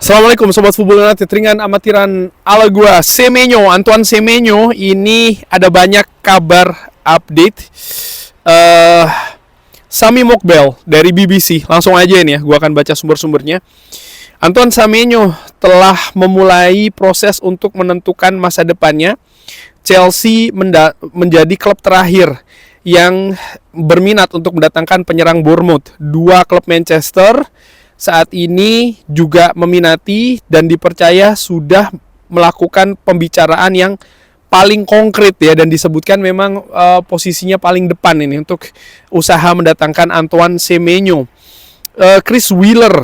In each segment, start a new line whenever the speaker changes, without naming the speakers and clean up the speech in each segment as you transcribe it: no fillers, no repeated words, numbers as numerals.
Assalamualaikum Sobat Football United, ringan amatiran ala gua Semenyo, Antoine Semenyo. Ini ada banyak kabar update. Sami Mokbel dari BBC, langsung aja ini ya, gua akan baca sumber-sumbernya. Antoine Semenyo telah memulai proses untuk menentukan masa depannya. Chelsea menjadi klub terakhir yang berminat untuk mendatangkan penyerang Bournemouth. Dua klub Manchester saat ini juga meminati dan dipercaya sudah melakukan pembicaraan yang paling konkret ya, dan disebutkan memang posisinya paling depan ini untuk usaha mendatangkan Antoine Semenyo. Chris Wheeler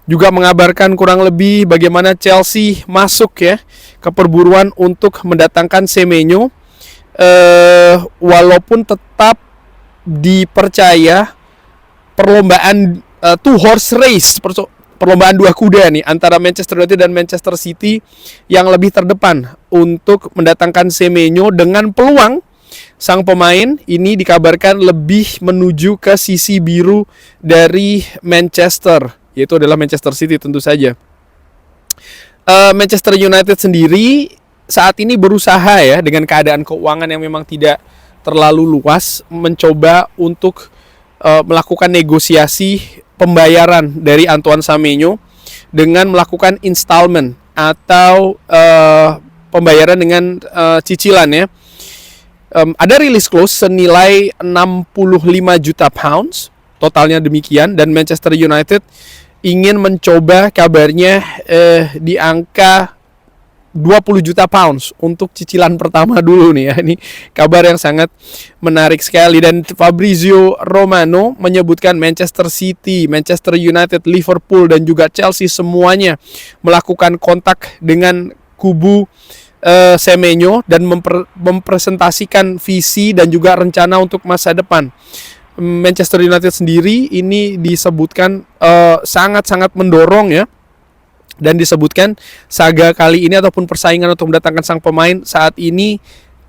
juga mengabarkan kurang lebih bagaimana Chelsea masuk ya ke perburuan untuk mendatangkan Semenyo, walaupun tetap dipercaya perlombaan two horse race, perlombaan dua kuda nih antara Manchester United dan Manchester City yang lebih terdepan untuk mendatangkan Semenyo, dengan peluang sang pemain ini dikabarkan lebih menuju ke sisi biru dari Manchester, yaitu adalah Manchester City tentu saja. Manchester United sendiri saat ini berusaha ya, dengan keadaan keuangan yang memang tidak terlalu luas, mencoba untuk melakukan negosiasi pembayaran dari Antoine Semenyo dengan melakukan installment atau pembayaran dengan cicilan ya. Ada release clause senilai 65 juta pounds, totalnya demikian, dan Manchester United ingin mencoba kabarnya di angka 20 juta pounds untuk cicilan pertama dulu nih ya. Ini kabar yang sangat menarik sekali. Dan Fabrizio Romano menyebutkan Manchester City, Manchester United, Liverpool dan juga Chelsea semuanya melakukan kontak dengan kubu Semenyo dan mempresentasikan visi dan juga rencana untuk masa depan. Manchester United sendiri ini disebutkan sangat-sangat mendorong ya, dan disebutkan saga kali ini ataupun persaingan untuk mendatangkan sang pemain saat ini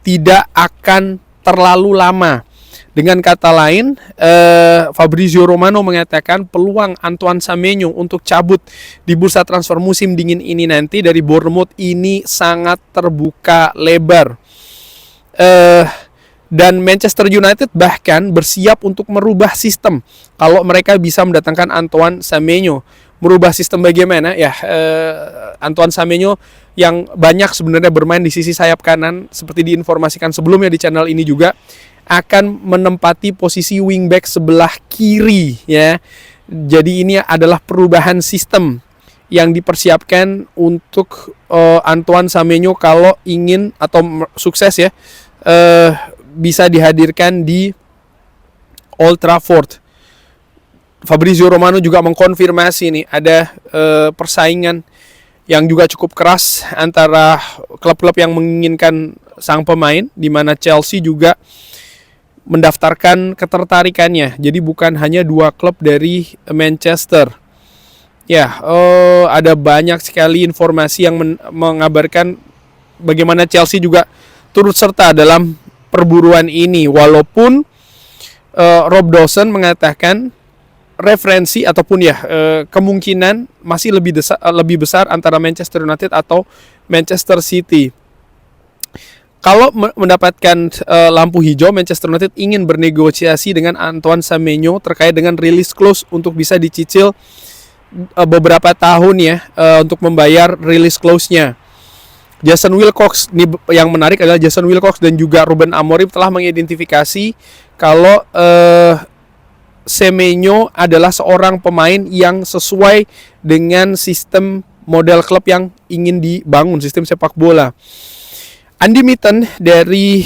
tidak akan terlalu lama. Dengan kata lain, Fabrizio Romano mengatakan peluang Antoine Semenyo untuk cabut di bursa transfer musim dingin ini nanti dari Bournemouth ini sangat terbuka lebar. Dan Manchester United bahkan bersiap untuk merubah sistem kalau mereka bisa mendatangkan Antoine Semenyo. Merubah sistem bagaimana? Ya, Antoine Semenyo yang banyak sebenarnya bermain di sisi sayap kanan, seperti diinformasikan sebelumnya di channel ini juga, akan menempati posisi wingback sebelah kiri ya. Jadi ini adalah perubahan sistem yang dipersiapkan untuk Antoine Semenyo kalau ingin atau sukses ya, bisa dihadirkan di Old Trafford. Fabrizio Romano juga mengkonfirmasi nih ada persaingan yang juga cukup keras antara klub-klub yang menginginkan sang pemain, di mana Chelsea juga mendaftarkan ketertarikannya. Jadi bukan hanya dua klub dari Manchester. Ya, ada banyak sekali informasi yang mengabarkan bagaimana Chelsea juga turut serta dalam perburuan ini, walaupun Rob Dawson mengatakan referensi ataupun ya kemungkinan masih lebih besar antara Manchester United atau Manchester City. Kalau mendapatkan lampu hijau, Manchester United ingin bernegosiasi dengan Antoine Semenyo terkait dengan release clause untuk bisa dicicil beberapa tahun ya, untuk membayar release clause-nya. Jason Wilcox, ini yang menarik adalah Jason Wilcox dan juga Ruben Amorim telah mengidentifikasi kalau Semenyo adalah seorang pemain yang sesuai dengan sistem model klub yang ingin dibangun, sistem sepak bola. Andy Mitten di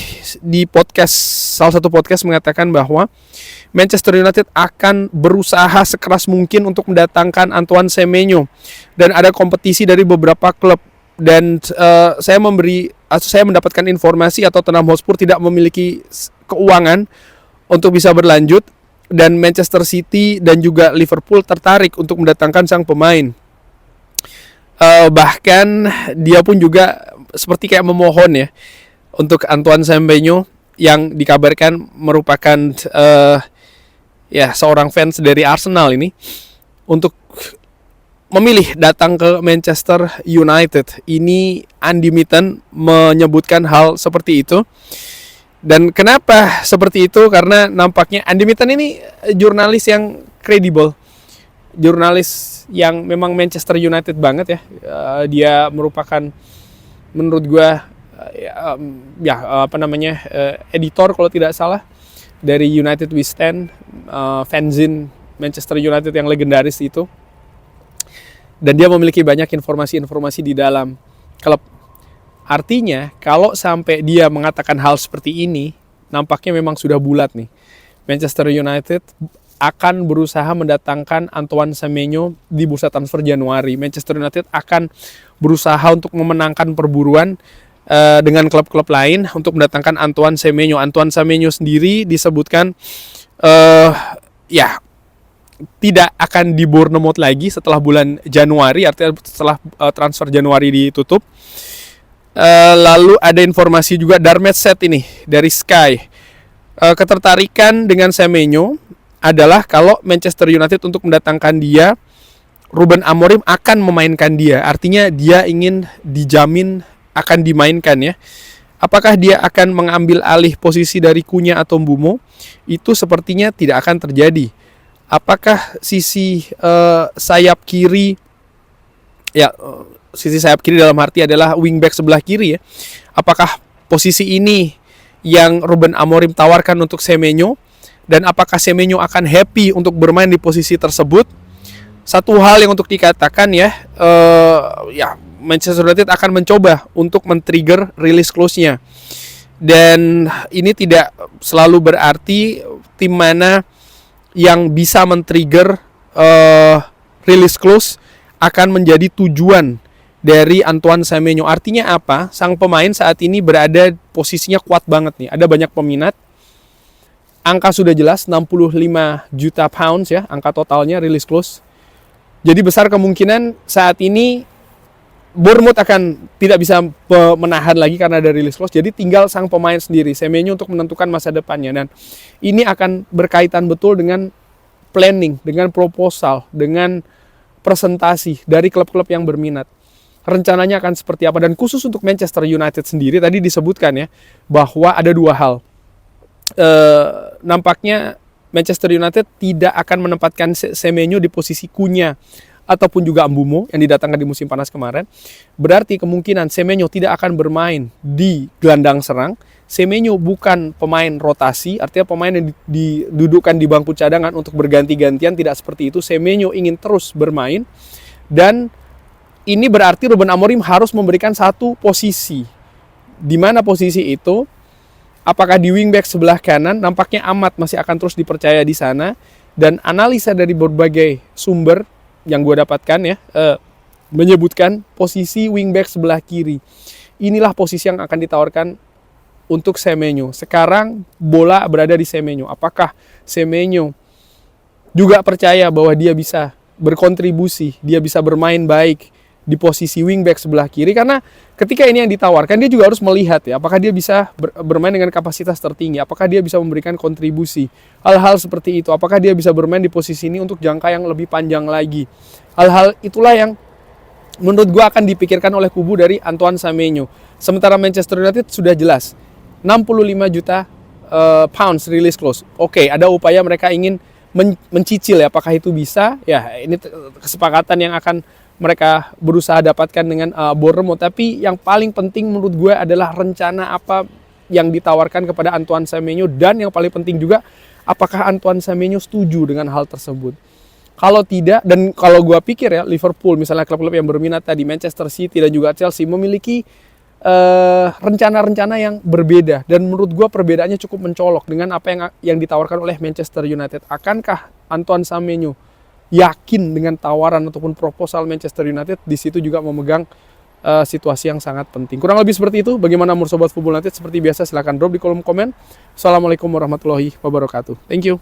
salah satu podcast mengatakan bahwa Manchester United akan berusaha sekeras mungkin untuk mendatangkan Antoine Semenyo, dan ada kompetisi dari beberapa klub. Dan saya mendapatkan informasi atau Tottenham Hotspur tidak memiliki keuangan untuk bisa berlanjut, dan Manchester City dan juga Liverpool tertarik untuk mendatangkan sang pemain. Bahkan dia pun juga seperti kayak memohon ya untuk Antoine Semenyo, yang dikabarkan merupakan seorang fans dari Arsenal ini, untuk memilih datang ke Manchester United. Ini Andy Mitten menyebutkan hal seperti itu. Dan kenapa seperti itu? Karena nampaknya Andy Mitten ini jurnalis yang kredibel, jurnalis yang memang Manchester United banget ya. Dia merupakan menurut gua editor kalau tidak salah dari United We Stand, fanzine Manchester United yang legendaris itu. Dan dia memiliki banyak informasi-informasi di dalam klub. Artinya, kalau sampai dia mengatakan hal seperti ini, nampaknya memang sudah bulat nih. Manchester United akan berusaha mendatangkan Antoine Semenyo di bursa transfer Januari. Manchester United akan berusaha untuk memenangkan perburuan dengan klub-klub lain untuk mendatangkan Antoine Semenyo. Antoine Semenyo sendiri disebutkan tidak akan di Bournemouth lagi setelah bulan Januari, artinya setelah transfer Januari ditutup. Lalu ada informasi juga Darmet Set ini dari Sky. Ketertarikan dengan Semenyo adalah kalau Manchester United untuk mendatangkan dia, Ruben Amorim akan memainkan dia. Artinya dia ingin dijamin akan dimainkan ya. Apakah dia akan mengambil alih posisi dari Cunha atau Mbeumo? Itu sepertinya tidak akan terjadi. Apakah sisi sayap kiri sisi sayap kiri dalam arti adalah wingback sebelah kiri ya. Apakah posisi ini yang Ruben Amorim tawarkan untuk Semenyo, dan apakah Semenyo akan happy untuk bermain di posisi tersebut? Satu hal yang untuk dikatakan Manchester United akan mencoba untuk men-trigger release clause-nya. Dan ini tidak selalu berarti tim mana yang bisa men-trigger release clause akan menjadi tujuan dari Antoine Semenyo. Artinya apa? Sang pemain saat ini berada posisinya kuat banget nih. Ada banyak peminat. Angka sudah jelas 65 juta pounds ya, angka totalnya release clause. Jadi besar kemungkinan saat ini Bournemouth akan tidak bisa menahan lagi karena ada release clause. Jadi tinggal sang pemain sendiri, Semenyo, untuk menentukan masa depannya. Dan ini akan berkaitan betul dengan planning, dengan proposal, dengan presentasi dari klub-klub yang berminat. Rencananya akan seperti apa, dan khusus untuk Manchester United sendiri tadi disebutkan ya bahwa ada dua hal. Nampaknya Manchester United tidak akan menempatkan Semenyo di posisi Cunha ataupun juga Mbeumo yang didatangkan di musim panas kemarin. Berarti kemungkinan Semenyo tidak akan bermain di gelandang serang. Semenyo bukan pemain rotasi, artinya pemain yang didudukkan di bangku cadangan untuk berganti-gantian, tidak seperti itu. Semenyo ingin terus bermain, dan ini berarti Ruben Amorim harus memberikan satu posisi. Di mana posisi itu? Apakah di wingback sebelah kanan? Nampaknya Ahmad masih akan terus dipercaya di sana. Dan analisa dari berbagai sumber yang gue dapatkan ya, menyebutkan posisi wingback sebelah kiri. Inilah posisi yang akan ditawarkan untuk Semenyo. Sekarang bola berada di Semenyo. Apakah Semenyo juga percaya bahwa dia bisa berkontribusi, dia bisa bermain baik di posisi wingback sebelah kiri? Karena ketika ini yang ditawarkan, dia juga harus melihat ya, apakah dia bisa bermain dengan kapasitas tertinggi, apakah dia bisa memberikan kontribusi, hal-hal seperti itu. Apakah dia bisa bermain di posisi ini untuk jangka yang lebih panjang lagi. Hal-hal itulah yang menurut gue akan dipikirkan oleh kubu dari Antoine Semenyo. Sementara Manchester United sudah jelas 65 juta pounds release clause. Oke, ada upaya mereka ingin mencicil ya, apakah itu bisa? Ya, ini kesepakatan yang akan mereka berusaha dapatkan dengan Bournemouth. Tapi yang paling penting menurut gue adalah rencana apa yang ditawarkan kepada Antoine Semenyo, dan yang paling penting juga apakah Antoine Semenyo setuju dengan hal tersebut. Kalau tidak, dan kalau gue pikir ya, Liverpool misalnya, klub-klub yang berminat tadi, Manchester City dan juga Chelsea memiliki rencana-rencana yang berbeda, dan menurut gue perbedaannya cukup mencolok dengan apa yang ditawarkan oleh Manchester United. Akankah Antoine Semenyo yakin dengan tawaran ataupun proposal Manchester United? Di situ juga memegang situasi yang sangat penting. Kurang lebih seperti itu. Bagaimana menurut Sobat Football United? Seperti biasa silahkan drop di kolom komen. Assalamualaikum warahmatullahi wabarakatuh. Thank you.